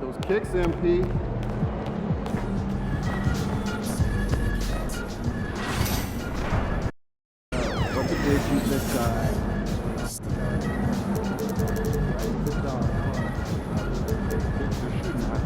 Those kicks, MP. What's the big keep this side? Right to dog. Kicks are shooting hot.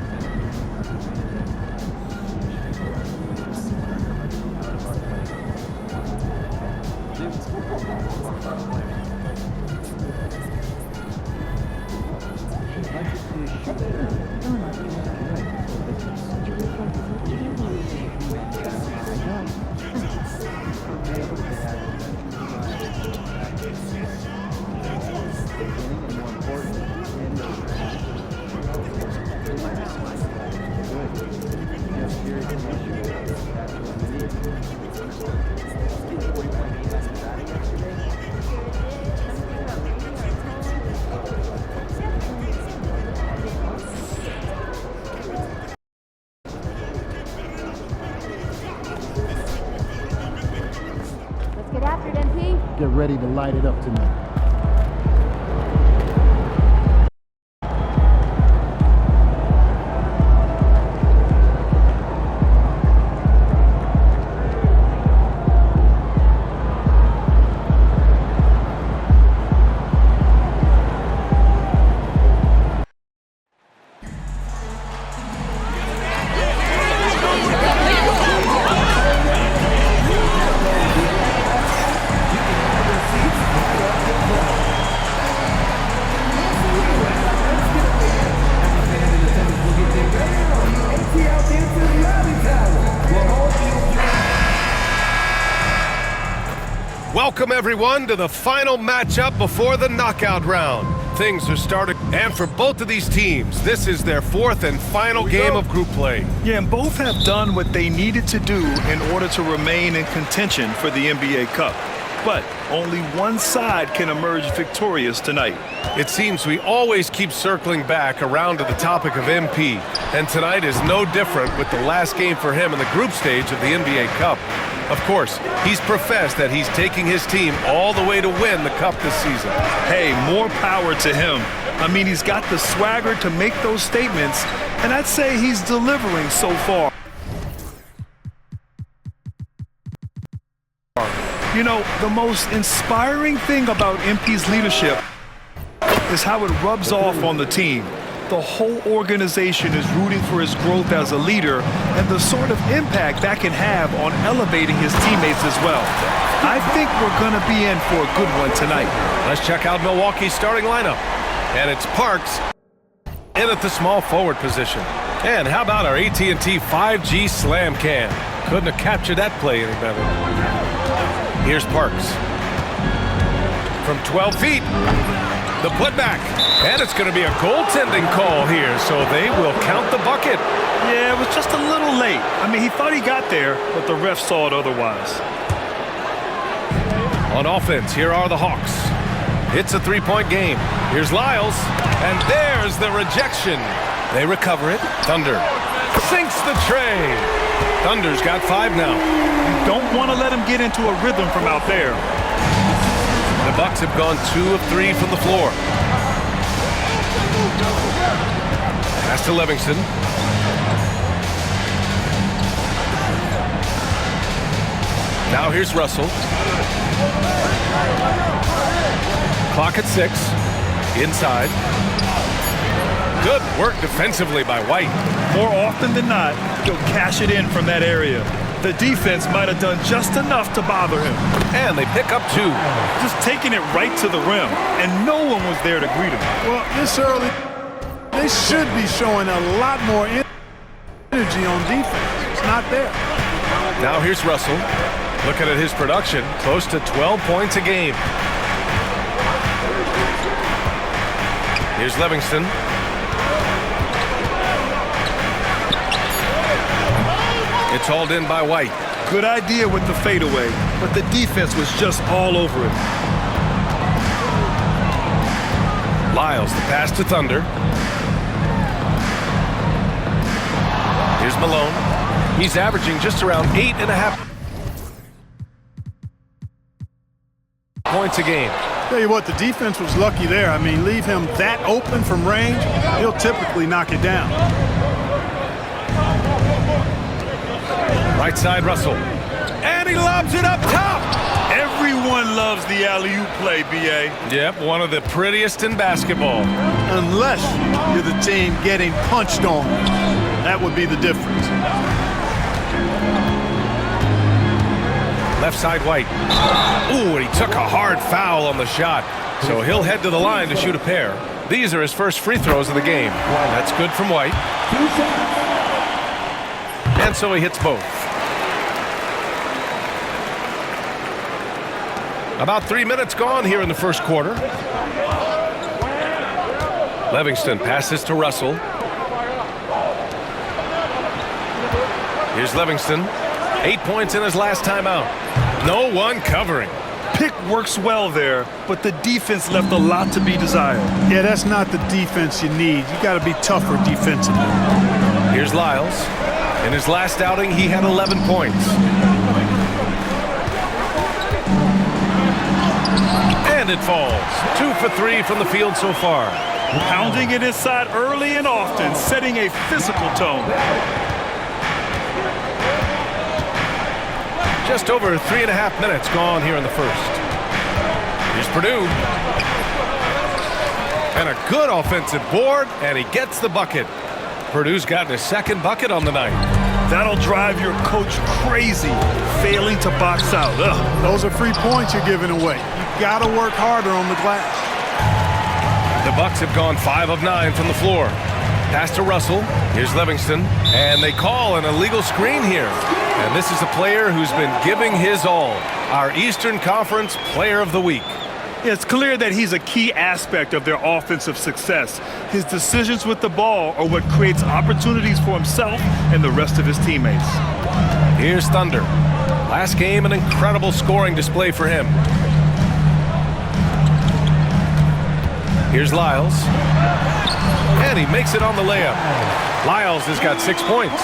Get after it, MP. Get ready to light it up tonight. Welcome everyone to the final matchup before the knockout round. Things are starting, and for both of these teams, this is their fourth and final game of group play. Yeah, and both have done what they needed to do in order to remain in contention for the NBA Cup. But only one side can emerge victorious tonight. It seems we always keep circling back around to the topic of MP, and tonight is no different with the last game for him in the group stage of the NBA Cup. Of course, he's professed that he's taking his team all the way to win the Cup this season. Hey, more power to him. I mean, he's got the swagger to make those statements, and I'd say he's delivering so far. You know, the most inspiring thing about MP's leadership is how it rubs off on the team. The whole organization is rooting for his growth as a leader and the sort of impact that can have on elevating his teammates as well. I think we're going to be in for a good one tonight. Let's check out Milwaukee's starting lineup. And it's Parks in at the small forward position. And how about our AT&T 5G Slam Cam? Couldn't have captured that play any better. Here's Parks. From 12 feet, the putback. And it's going to be a goaltending call here, so they will count the bucket. Yeah, it was just a little late. I mean, he thought he got there, but the ref saw it otherwise. On offense, here are the Hawks. It's a three-point game. Here's Lyles, and there's the rejection. They recover it. Thunder sinks the tray. Thunder's got 5 now. You don't want to let him get into a rhythm from out there. The Bucks have gone 2 of 3 from the floor. Pass to Livingston. Now here's Russell. Clock at 6. Inside. Good work defensively by White. More often than not, he'll cash it in from that area. The defense might have done just enough to bother him. And they pick up 2. Just taking it right to the rim, and no one was there to greet him. Well, this early, they should be showing a lot more energy on defense. It's not there. Now here's Russell. Looking at his production, close to 12 points a game. Here's Livingston. It's hauled in by White. Good idea with the fadeaway, but the defense was just all over it. Lyles, the pass to Thunder. Here's Malone. He's averaging just around 8.5 points a game. Tell you what, the defense was lucky there. I mean, leave him that open from range, he'll typically knock it down. Right side, Russell. And he lobs it up top. Everyone loves the alley-oop play, B.A. Yep, one of the prettiest in basketball. Unless you're the team getting punched on. That would be the difference. Left side, White. Ooh, and he took a hard foul on the shot. So he'll head to the line to shoot a pair. These are his first free throws of the game. That's good from White. And so he hits both. About 3 minutes gone here in the first quarter. Livingston passes to Russell. Here's Livingston. 8 points in his last time out. No one covering. Pick works well there, but the defense left a lot to be desired. Yeah, that's not the defense you need. You got to be tougher defensively. Here's Lyles. In his last outing, he had 11 points. And it falls. 2 for 3 from the field so far. Pounding it inside early and often, setting a physical tone. Just over 3.5 minutes gone here in the first. Here's Purdue. And a good offensive board, and he gets the bucket. Purdue's gotten his second bucket on the night. That'll drive your coach crazy, failing to box out. Ugh. Those are free points you're giving away. You got to work harder on the glass. The Bucks have gone 5 of 9 from the floor. Pass to Russell. Here's Livingston. And they call an illegal screen here. And this is a player who's been giving his all. Our Eastern Conference Player of the Week. It's clear that he's a key aspect of their offensive success. His decisions with the ball are what creates opportunities for himself and the rest of his teammates. Here's Thunder. Last game, an incredible scoring display for him. Here's Lyles. And he makes it on the layup. Lyles has got 6 points.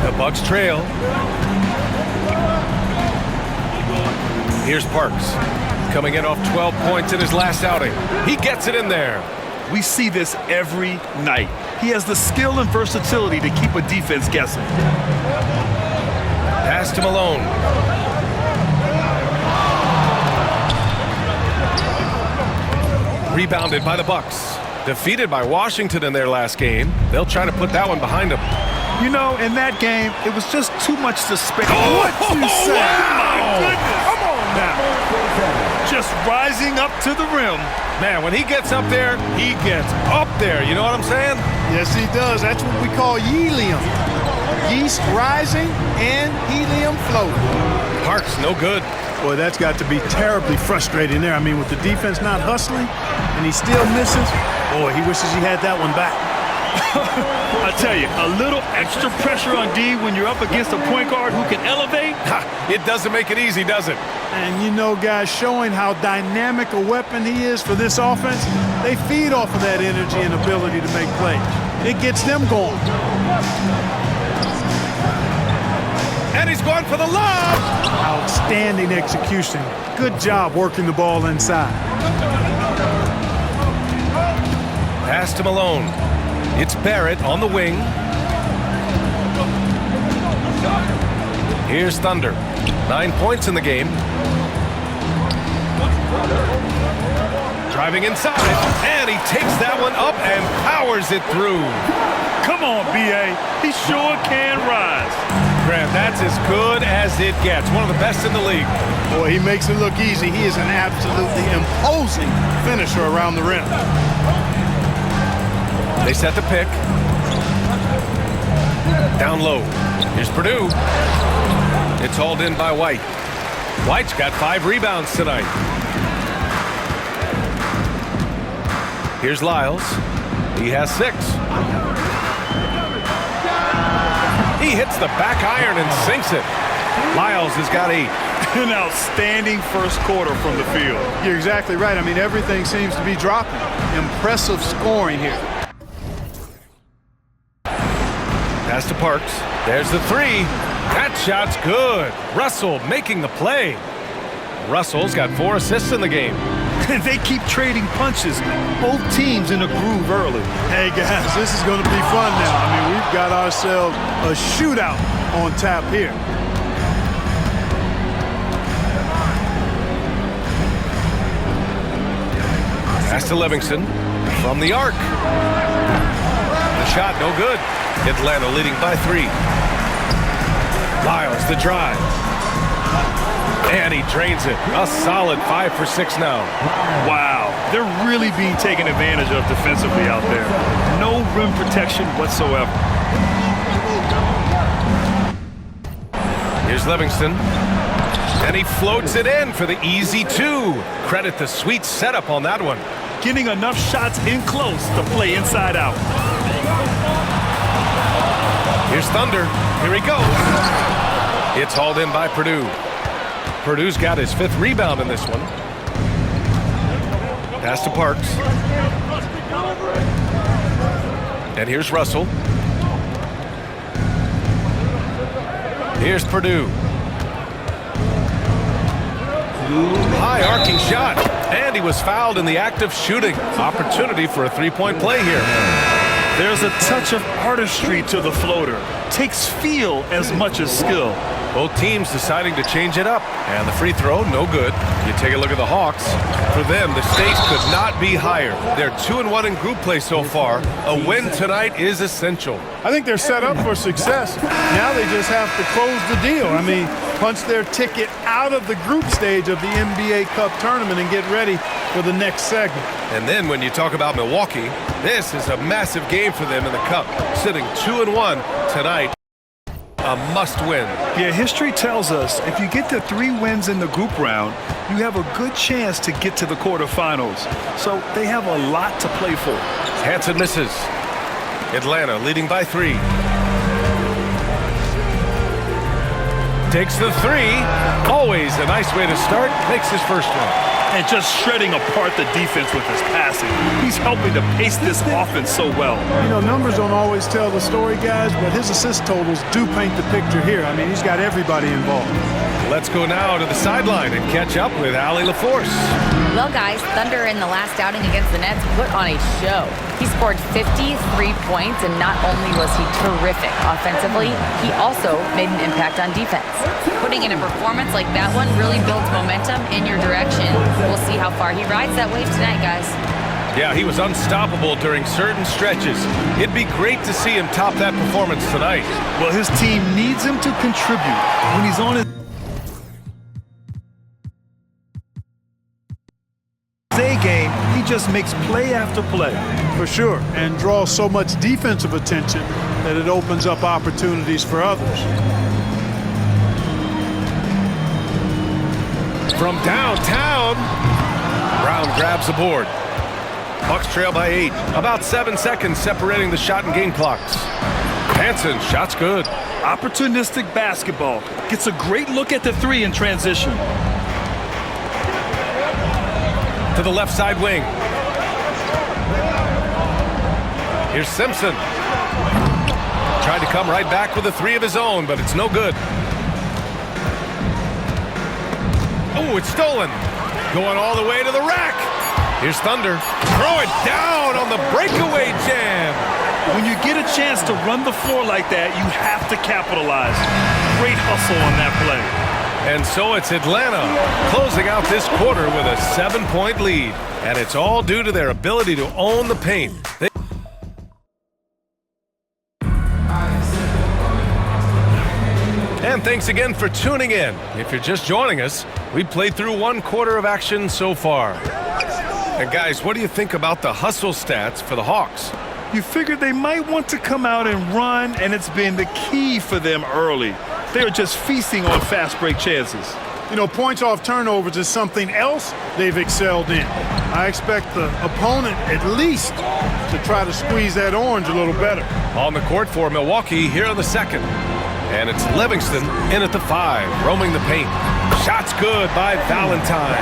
The Bucks trail. Here's Parks. Coming in off 12 points in his last outing. He gets it in there. We see this every night. He has the skill and versatility to keep a defense guessing. Pass to Malone. Rebounded by the Bucks. Defeated by Washington in their last game. They'll try to put that one behind them. You know, in that game, it was just too much to spare. What you say? My goodness. Come on now. Just rising up to the rim. Man, when he gets up there, he gets up there. You know what I'm saying? Yes, he does. That's what we call helium. Yeast rising and helium floating. Parks, no good. Boy, that's got to be terribly frustrating there. I mean, with the defense not hustling and he still misses, boy, he wishes he had that one back. I tell you, a little extra pressure on D when you're up against a point guard who can elevate. It doesn't make it easy, does it? And you know, guys, showing how dynamic a weapon he is for this offense, they feed off of that energy and ability to make plays. It gets them going. And he's going for the lob. Outstanding execution. Good job working the ball inside. Pass to Malone. It's Barrett on the wing. Here's Thunder. 9 points in the game. Driving inside, and he takes that one up and powers it through. Come on, B.A. He sure can rise. Grant, that's as good as it gets. One of the best in the league. Boy, he makes it look easy. He is an absolutely imposing finisher around the rim. They set the pick. Down low. Here's Purdue. It's hauled in by White. White's got 5 rebounds tonight. Here's Lyles. He has 6. He hits the back iron and sinks it. Lyles has got 8. An outstanding first quarter from the field. You're exactly right. I mean, everything seems to be dropping. Impressive scoring here. Pass to Parks. There's the 3. That shot's good. Russell making the play. Russell's got 4 assists in the game. And they keep trading punches. Both teams in a groove early. Hey, guys, this is going to be fun now. I mean, we've got ourselves a shootout on tap here. Pass to Livingston from the arc. The shot, no good. Atlanta leading by 3. Lyles, the drive. And he drains it. A solid 5 for 6 now. Wow, they're really being taken advantage of defensively out there. No rim protection whatsoever. Here's Livingston. And he floats it in for the easy 2. Credit the sweet setup on that one. Getting enough shots in close to play inside out. Here's Thunder. Here he goes. It's hauled in by Purdue. Purdue's got his 5th rebound in this one. Pass to Parks. And here's Russell. Here's Purdue. High arcing shot. And he was fouled in the act of shooting. Opportunity for a 3-point play here. There's a touch of artistry to the floater. Takes feel as much as skill. Both teams deciding to change it up. And the free throw, no good. You take a look at the Hawks. For them, the stakes could not be higher. They're 2-1 in group play so far. A win tonight is essential. I think they're set up for success. Now they just have to close the deal. I mean, punch their ticket out of the group stage of the NBA Cup tournament and get ready for the next segment. And then when you talk about Milwaukee, this is a massive game for them in the Cup. Sitting 2-1 tonight. A must-win. Yeah, history tells us if you get to 3 wins in the group round, you have a good chance to get to the quarterfinals. So they have a lot to play for. Hansen misses. Atlanta leading by 3. Takes the 3. Always a nice way to start. Makes his first one. And just shredding apart the defense with his passing. He's helping to pace this offense so well. You know, numbers don't always tell the story, guys, but his assist totals do paint the picture here. I mean, he's got everybody involved. Let's go now to the sideline and catch up with Allie LaForce. Well, guys, Thunder in the last outing against the Nets put on a show. He scored 53 points, and not only was he terrific offensively, he also made an impact on defense. Putting in a performance like that one really builds momentum in your direction. We'll see how far he rides that wave tonight, guys. Yeah, he was unstoppable during certain stretches. It'd be great to see him top that performance tonight. Well, his team needs him to contribute. When he's on his A game, he just makes play after play. For sure, and draws so much defensive attention that it opens up opportunities for others. From downtown, Brown grabs the board. Bucks trail by 8. About 7 seconds separating the shot and game clocks. Hansen, shot's good. Opportunistic basketball. Gets a great look at the 3 in transition. To the left side wing. Here's Simpson. Tried to come right back with a 3 of his own, but it's no good. Oh, it's stolen. Going all the way to the rack. Here's Thunder. Throw it down on the breakaway jam. When you get a chance to run the floor like that, you have to capitalize. Great hustle on that play. And so it's Atlanta closing out this quarter with a 7-point lead. And it's all due to their ability to own the paint. And thanks again for tuning in. If you're just joining us, we played through 1 quarter of action so far. And guys, what do you think about the hustle stats for the Hawks? You figured they might want to come out and run, and it's been the key for them early. They're just feasting on fast break chances. You know, points off turnovers is something else they've excelled in. I expect the opponent at least to try to squeeze that orange a little better. On the court for Milwaukee here in the second. And it's Livingston in at the 5, roaming the paint. Shot's good by Valentine.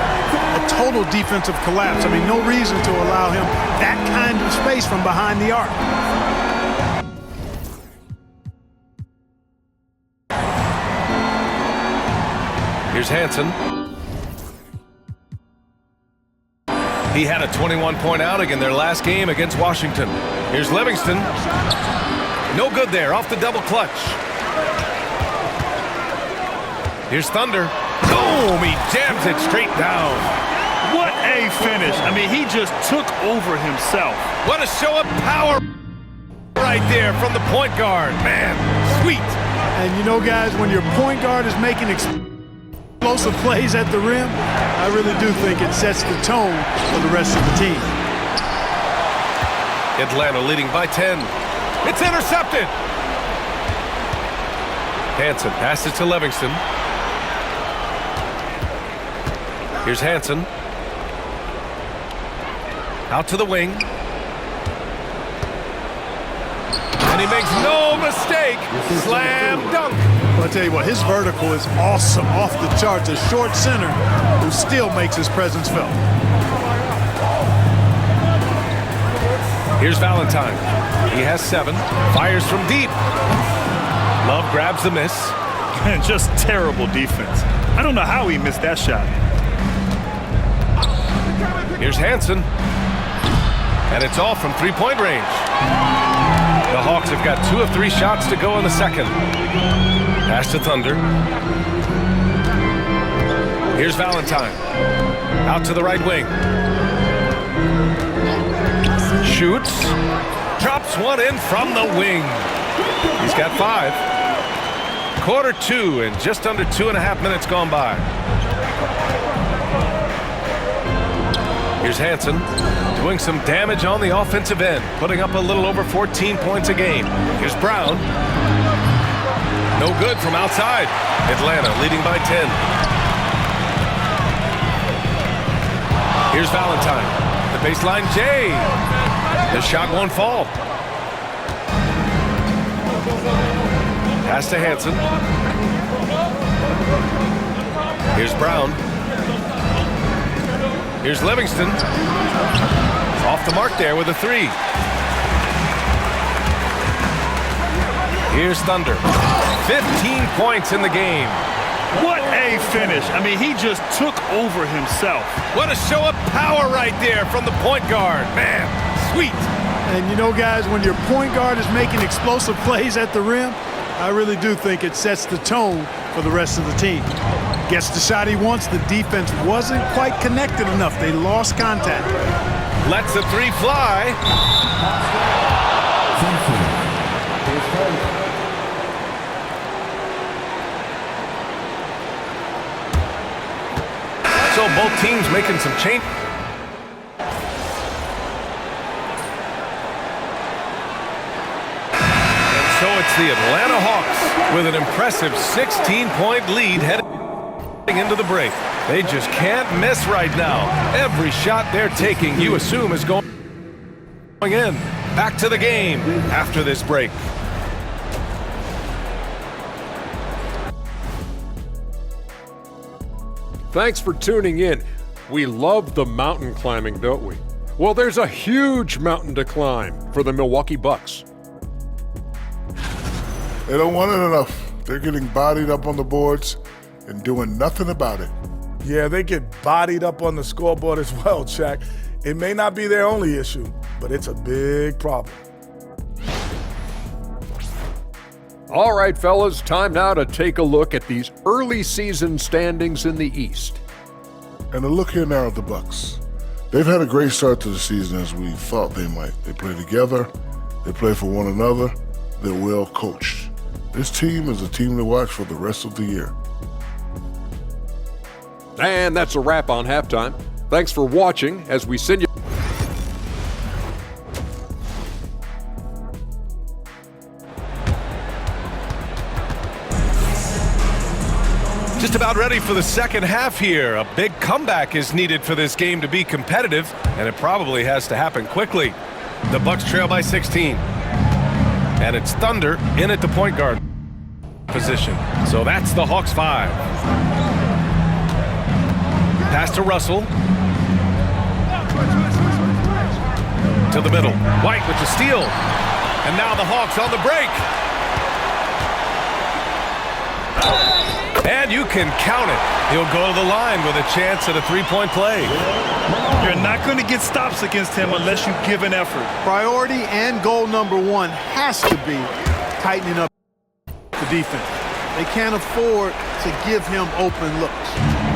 A total defensive collapse. I mean, no reason to allow him that kind of space from behind the arc. Here's Hansen. He had a 21-point outing in their last game against Washington. Here's Livingston. No good there, off the double clutch. Here's Thunder. Boom! He jams it straight down. What a finish. I mean, he just took over himself. What a show of power right there from the point guard. Man, sweet. And you know, guys, when your point guard is making explosive plays at the rim, I really do think it sets the tone for the rest of the team. Atlanta leading by 10. It's intercepted. Hansen passes to Livingston. Here's Hansen. Out to the wing. And he makes no mistake. Slam dunk. Well, I'll tell you what, his vertical is awesome, off the charts. A short center who still makes his presence felt. Here's Valentine. He has 7. Fires from deep. Love grabs the miss. And just terrible defense. I don't know how he missed that shot. Here's Hansen. And it's all from three-point range. The Hawks have got 2 of 3 shots to go in the second. Pass to Thunder. Here's Valentine. Out to the right wing. Shoots. Drops one in from the wing. He's got 5. Quarter 2 and just under 2.5 minutes gone by. Here's Hansen doing some damage on the offensive end, putting up a little over 14 points a game. Here's Brown. No good from outside. Atlanta leading by 10. Here's Valentine. The baseline J. The shot won't fall. Pass to Hansen. Here's Brown. Here's Livingston. Off the mark there with a 3. Here's Thunder. 15 points in the game. What a finish. I mean, he just took over himself. What a show of power right there from the point guard. Man, sweet. And you know, guys, when your point guard is making explosive plays at the rim, I really do think it sets the tone for the rest of the team. Gets the shot he wants. The defense wasn't quite connected enough. They lost contact. Lets the 3 fly. So both teams making some change. And so it's the Atlanta Hawks with an impressive 16-point lead heading into the break. They just can't miss right now. Every shot they're taking, you assume, is going in. Back to the game after this break. Thanks for tuning in. We love the mountain climbing, don't we? Well, there's a huge mountain to climb for the Milwaukee Bucks. They don't want it enough. They're getting bodied up on the boards and doing nothing about it. Yeah, they get bodied up on the scoreboard as well, Shaq. It may not be their only issue, but it's a big problem. All right, fellas, time now to take a look at these early season standings in the East. And a look here now at the Bucks. They've had a great start to the season as we thought they might. They play together, they play for one another, they're well coached. This team is a team to watch for the rest of the year. And that's a wrap on halftime. Thanks for watching as we send you. Just about ready for the second half here. A big comeback is needed for this game to be competitive, and it probably has to happen quickly. The Bucks trail by 16. And it's Thunder in at the point guard position. So that's the Hawks 5. Pass to Russell. To the middle. White with the steal. And now the Hawks on the break. And you can count it. He'll go to the line with a chance at a three-point play. You're not going to get stops against him unless you give an effort. Priority and goal number one has to be tightening up the defense. They can't afford to give him open looks.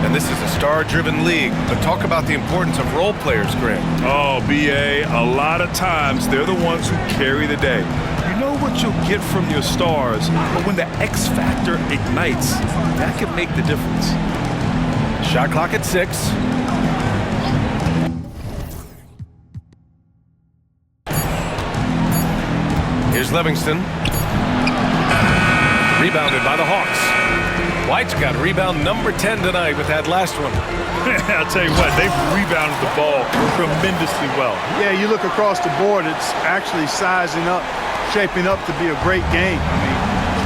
And this is a star-driven league, but talk about the importance of role players, Grant. Oh, B.A., a lot of times they're the ones who carry the day. You know what you'll get from your stars, but when the X factor ignites, that can make the difference. Shot clock at 6. Here's Livingston. Rebounded by the Hawks. White's got rebound number 10 tonight with that last one. I'll tell you what, they've rebounded the ball tremendously well. Yeah, you look across the board, it's actually sizing up, shaping up to be a great game. I mean,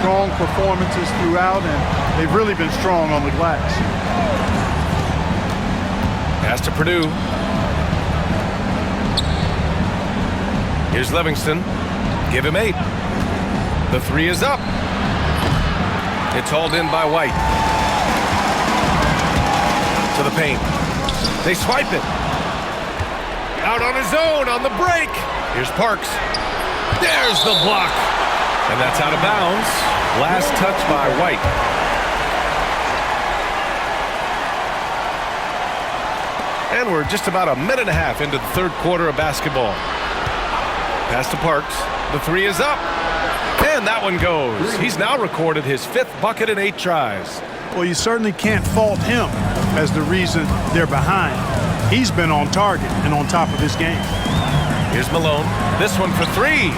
strong performances throughout, and they've really been strong on the glass. Pass to Purdue. Here's Livingston. Give him 8. The 3 is up. It's hauled in by White. To the paint. They swipe it. Out on his own on the break. Here's Parks. There's the block. And that's out of bounds. Last touch by White. And we're just about a minute and a half into the third quarter of basketball. Pass to Parks. The 3 is up. And that one goes. He's now recorded his 5th bucket in 8 tries. Well, you certainly can't fault him as the reason they're behind. He's been on target and on top of his game. Here's Malone. This one for 3.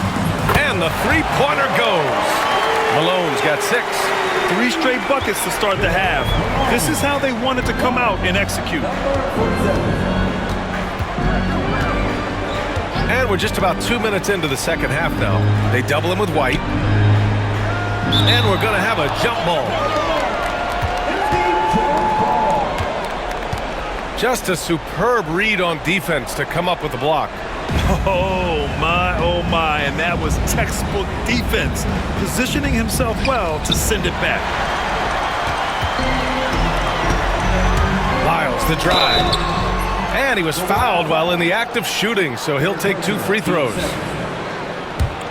And the three-pointer goes. Malone's got 6. 3 straight buckets to start the half. This is how they wanted to come out and execute. And we're just about 2 minutes into the second half now. They double him with White. And we're going to have a jump ball. Just a superb read on defense to come up with the block. Oh my, and that was textbook defense, positioning himself well to send it back. Lyles, the drive. And he was fouled while in the act of shooting, so he'll take 2 free throws.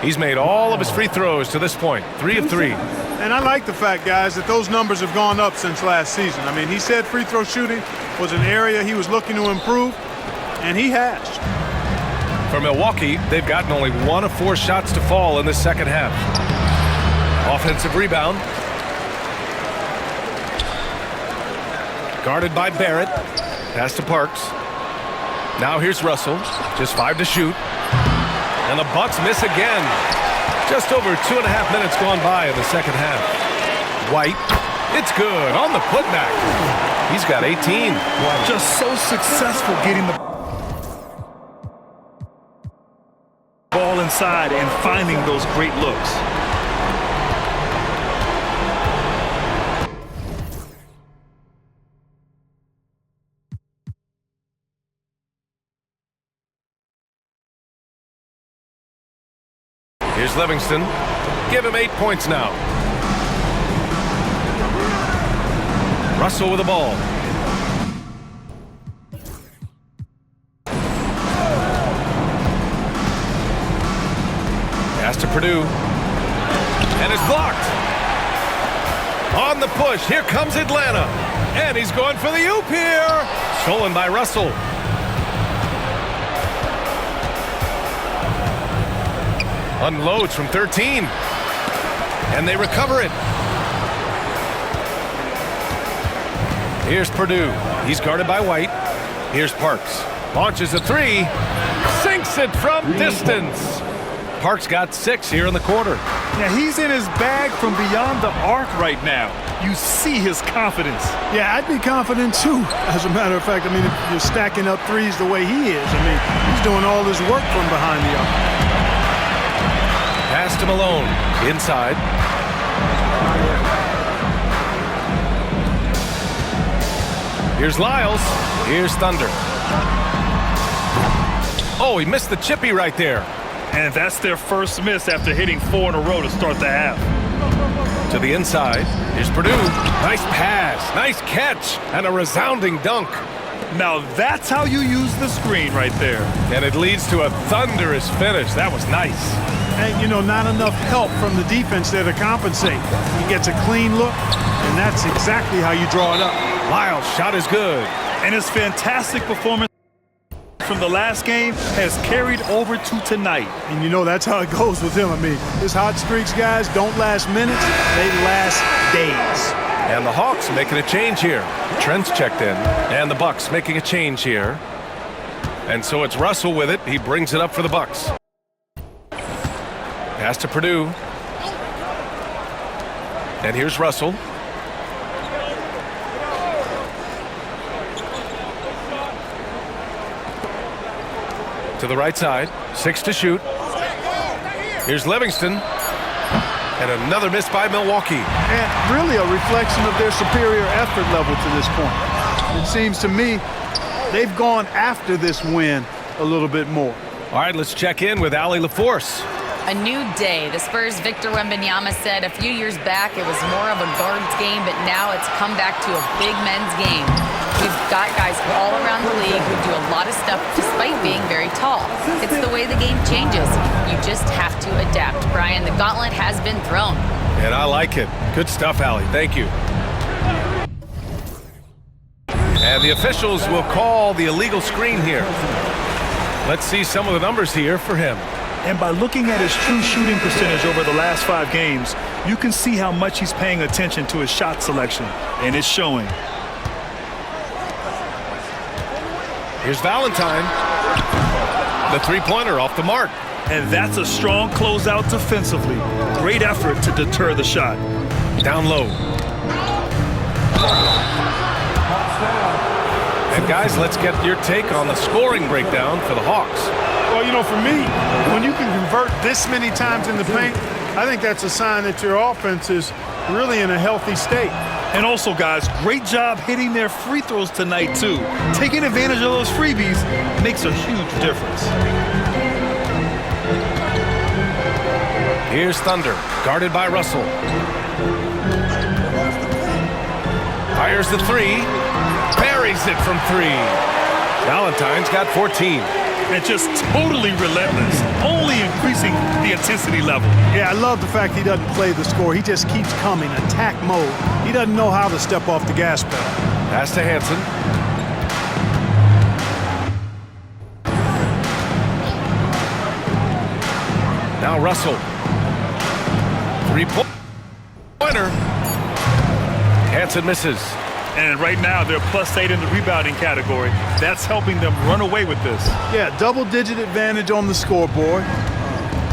He's made all of his free throws to this point, 3 of 3. And I like the fact, guys, that those numbers have gone up since last season. I mean, he said free throw shooting was an area he was looking to improve, and he has. For Milwaukee, they've gotten only 1 of 4 shots to fall in the second half. Offensive rebound. Guarded by Barrett. Pass to Parks. Now here's Russell. Just 5 to shoot. And the Bucks miss again. Just over 2.5 minutes gone by in the second half. White. It's good on the putback. He's got 18. Just so successful getting the ball inside and finding those great looks. Here's Livingston. Give him 8 points now. Russell with the ball. Pass to Purdue. And it's blocked. On the push. Here comes Atlanta. And he's going for the oop here. Stolen by Russell. Unloads from 13. And they recover it. Here's Purdue. He's guarded by White. Here's Parks. Launches a 3. Sinks it from distance. Parks got 6 here in the quarter. Yeah, he's in his bag from beyond the arc right now. You see his confidence. Yeah, I'd be confident too. As a matter of fact, I mean, if you're stacking up threes the way he is, I mean, he's doing all his work from behind the arc. Pass to Malone. Inside. Here's Lyles. Here's Thunder. Oh, he missed the chippy right there. And that's their first miss after hitting 4 in a row to start the half. To the inside. Here's Purdue. Nice pass. Nice catch. And a resounding dunk. Now that's how you use the screen right there. And it leads to a thunderous finish. That was nice. And, you know, not enough help from the defense there to compensate. He gets a clean look, and that's exactly how you draw it up. Lyle's shot is good. And his fantastic performance from the last game has carried over to tonight. And you know that's how it goes with him. I mean, his hot streaks, guys, don't last minutes. They last days. And the Hawks making a change here. Trent's checked in. And the Bucks making a change here. And so it's Russell with it. He brings it up for the Bucks. Pass to Purdue. And here's Russell. To the right side. 6 to shoot. Here's Livingston. And another miss by Milwaukee. And really a reflection of their superior effort level to this point. It seems to me they've gone after this win a little bit more. All right, let's check in with Allie LaForce. A new day. The Spurs' Victor Wembanyama said a few years back it was more of a guards game, but now it's come back to a big men's game. We've got guys all around the league who do a lot of stuff despite being very tall. It's the way the game changes. You just have to adapt. Brian, the gauntlet has been thrown. And I like it. Good stuff, Allie. Thank you. And the officials will call the illegal screen here. Let's see some of the numbers here for him. And by looking at his true shooting percentage over the last 5 games, you can see how much he's paying attention to his shot selection, and it's showing. Here's Valentine. The three-pointer off the mark. And that's a strong closeout defensively. Great effort to deter the shot. Down low. And guys, let's get your take on the scoring breakdown for the Hawks. Well, you know, for me, when you can convert this many times in the paint, I think that's a sign that your offense is really in a healthy state. And also, guys, great job hitting their free throws tonight, too. Taking advantage of those freebies makes a huge difference. Here's Thunder, guarded by Russell. Fires the three, buries it from 3. Valentine's got 14. And just totally relentless, only increasing the intensity level. Yeah, I love the fact he doesn't play the score. He just keeps coming, attack mode. He doesn't know how to step off the gas pedal. Pass to Hansen. Now Russell. 3-pointer. Hansen misses. And right now, they're +8 in the rebounding category. That's helping them run away with this. Yeah, double-digit advantage on the scoreboard.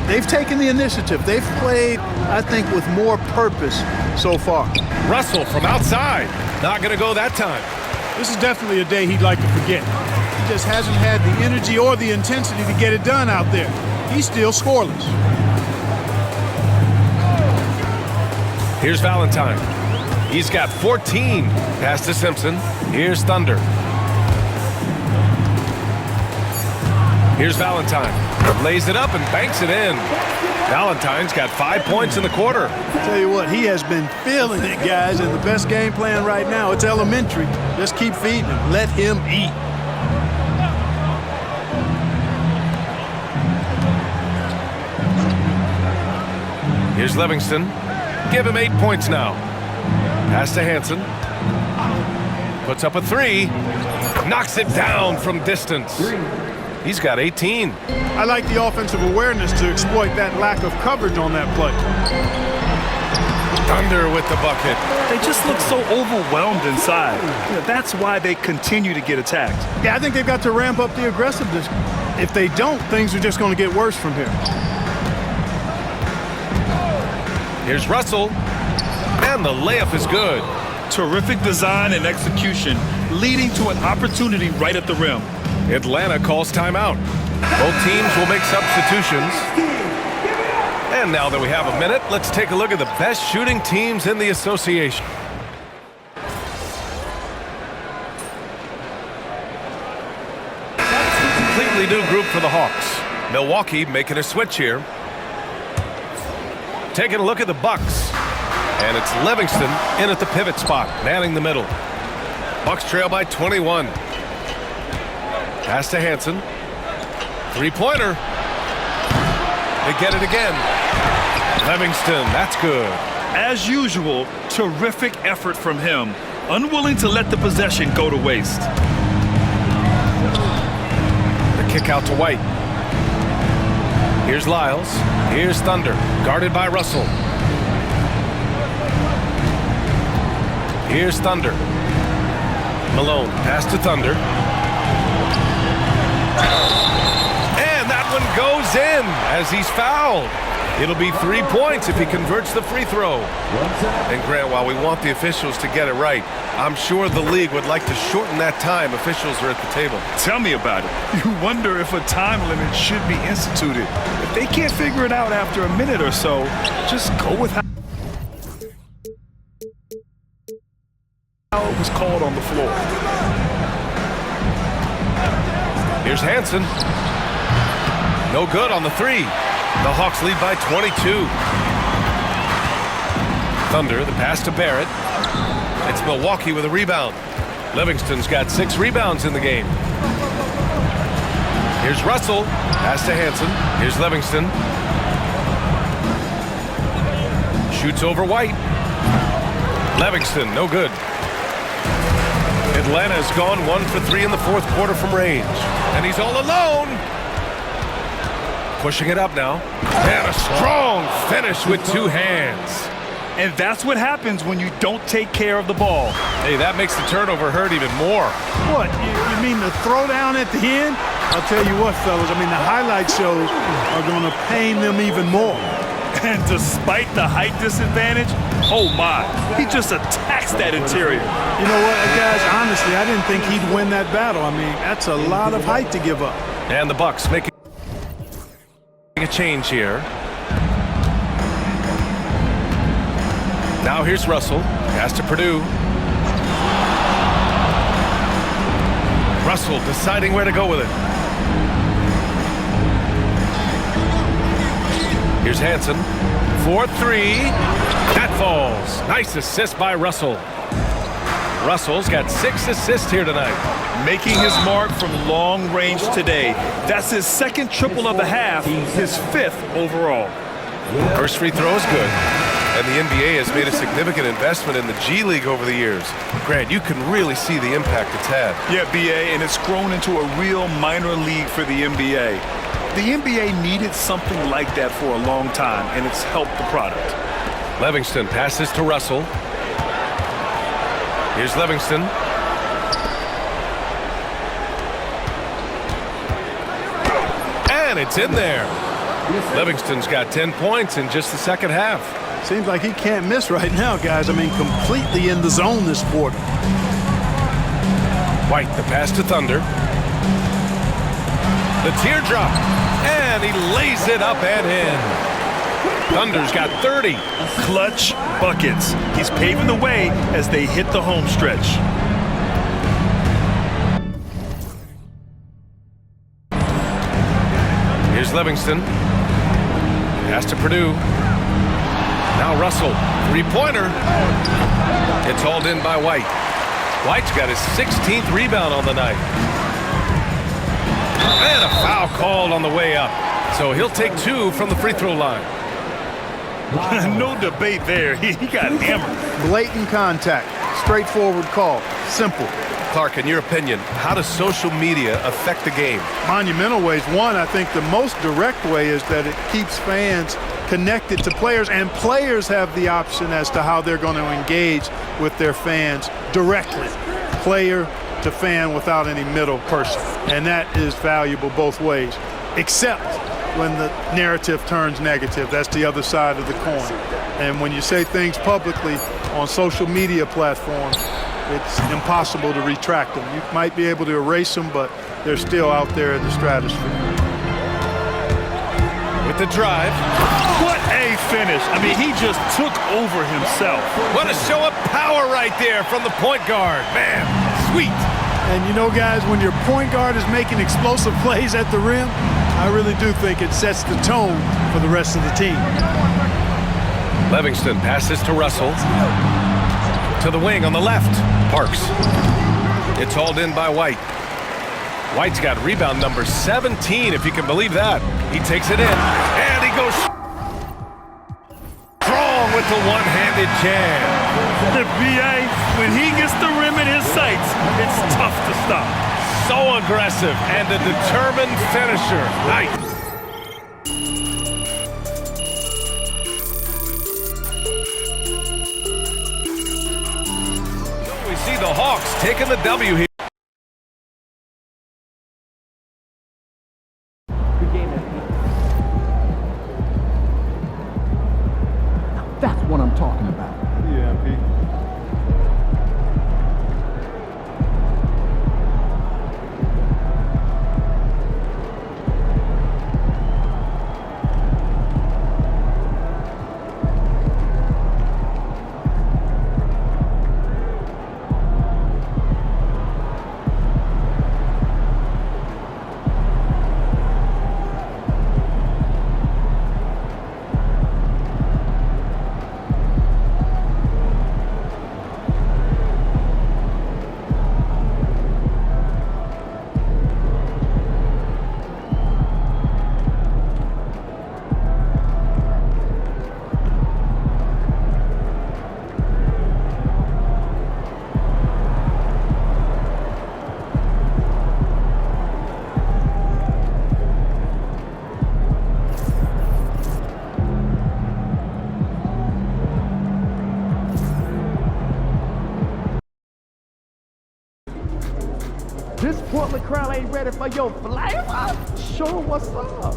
They've taken the initiative. They've played, I think, with more purpose so far. Russell from outside. Not going to go that time. This is definitely a day he'd like to forget. He just hasn't had the energy or the intensity to get it done out there. He's still scoreless. Here's Valentine. He's got 14. Pass to Simpson. Here's Thunder. Here's Valentine. Lays it up and banks it in. Valentine's got 5 points in the quarter. Tell you what, he has been feeling it, guys, and the best game plan right now, it's elementary. Just keep feeding him. Let him eat. Here's Livingston. Give him 8 points now. Pass to Hansen. Puts up a 3. Knocks it down from distance. He's got 18. I like the offensive awareness to exploit that lack of coverage on that play. Thunder with the bucket. They just look so overwhelmed inside. That's why they continue to get attacked. Yeah, I think they've got to ramp up the aggressiveness. If they don't, things are just going to get worse from here. Here's Russell. And the layup is good. Terrific design and execution, leading to an opportunity right at the rim. Atlanta calls timeout. Both teams will make substitutions. And now that we have a minute, let's take a look at the best shooting teams in the association. Completely new group for the Hawks. Milwaukee making a switch here. Taking a look at the Bucks. And it's Livingston in at the pivot spot, manning the middle. Bucks trail by 21. Pass to Hansen. Three-pointer. They get it again. Livingston, that's good. As usual, terrific effort from him. Unwilling to let the possession go to waste. The kick out to White. Here's Lyles. Here's Thunder, guarded by Russell. Here's Thunder. Malone, pass to Thunder. And that one goes in as he's fouled. It'll be 3 points if he converts the free throw. And Grant, while we want the officials to get it right, I'm sure the league would like to shorten that time officials are at the table. Tell me about it. You wonder if a time limit should be instituted. If they can't figure it out after a minute or so, just go with how it was called on the floor. Here's Hansen. No good on the three. The Hawks lead by 22. Thunder, the pass to Barrett. It's Milwaukee with a rebound. Livingston's got 6 rebounds in the game. Here's Russell. Pass to Hansen. Here's Livingston. Shoots over White. Livingston, no good. Atlanta's gone 1 for 3 in the fourth quarter from range. And he's all alone. Pushing it up now. And a strong finish with 2 hands. And that's what happens when you don't take care of the ball. Hey, that makes the turnover hurt even more. What, you mean the throwdown at the end? I'll tell you what, fellas, I mean, the highlight shows are going to pain them even more. And despite the height disadvantage, oh my, he just attacks that interior. You know what, guys, honestly, I didn't think he'd win that battle. I mean, that's a lot of height to give up. And the Bucks making a change here. Now here's Russell. Pass to Purdue. Russell deciding where to go with it. Here's Hansen. 4-3. That falls. Nice assist by Russell. Russell's got 6 assists here tonight. Making his mark from long range today. That's his second triple of the half, his 5th overall. First free throw is good. And the NBA has made a significant investment in the G League over the years. Grant, you can really see the impact it's had. Yeah, BA, and it's grown into a real minor league for the NBA. The NBA needed something like that for a long time, and it's helped the product. Livingston passes to Russell. Here's Livingston. And it's in there. Livingston's got 10 points in just the second half. Seems like he can't miss right now, guys. I mean, completely in the zone this quarter. White, the pass to Thunder. The teardrop. And he lays it up and in. Thunder's got 30. Clutch buckets. He's paving the way as they hit the home stretch. Here's Livingston. Pass to Purdue. Now Russell. Three-pointer. It's hauled in by White. White's got his 16th rebound on the night. And a foul called on the way up. So he'll take 2 from the free throw line. No debate there. He got hammered. Blatant contact. Straightforward call. Simple. Clark, in your opinion, how does social media affect the game? Monumental ways. One, I think the most direct way is that it keeps fans connected to players, and players have the option as to how they're going to engage with their fans directly. Player to fan without any middle person. And that is valuable both ways, except when the narrative turns negative. That's the other side of the coin. And when you say things publicly on social media platforms, it's impossible to retract them. You might be able to erase them, but they're still out there in the stratosphere. With the drive. What a finish. I mean, he just took over himself. What a show of power right there from the point guard. Man, sweet. And you know, guys, when your point guard is making explosive plays at the rim, I really do think it sets the tone for the rest of the team. Livingston passes to Russell. To the wing on the left. Parks. It's hauled in by White. White's got rebound number 17, if you can believe that. He takes it in, and he goes strong with the one-handed jam. The BA, when he gets the rim in his sights, it's tough to stop. So aggressive and a determined finisher. Nice. We see the Hawks taking the W here. That's what I'm talking about. Yeah, Pete. This Portland crowd ain't ready for your flavor? Sure, what's up?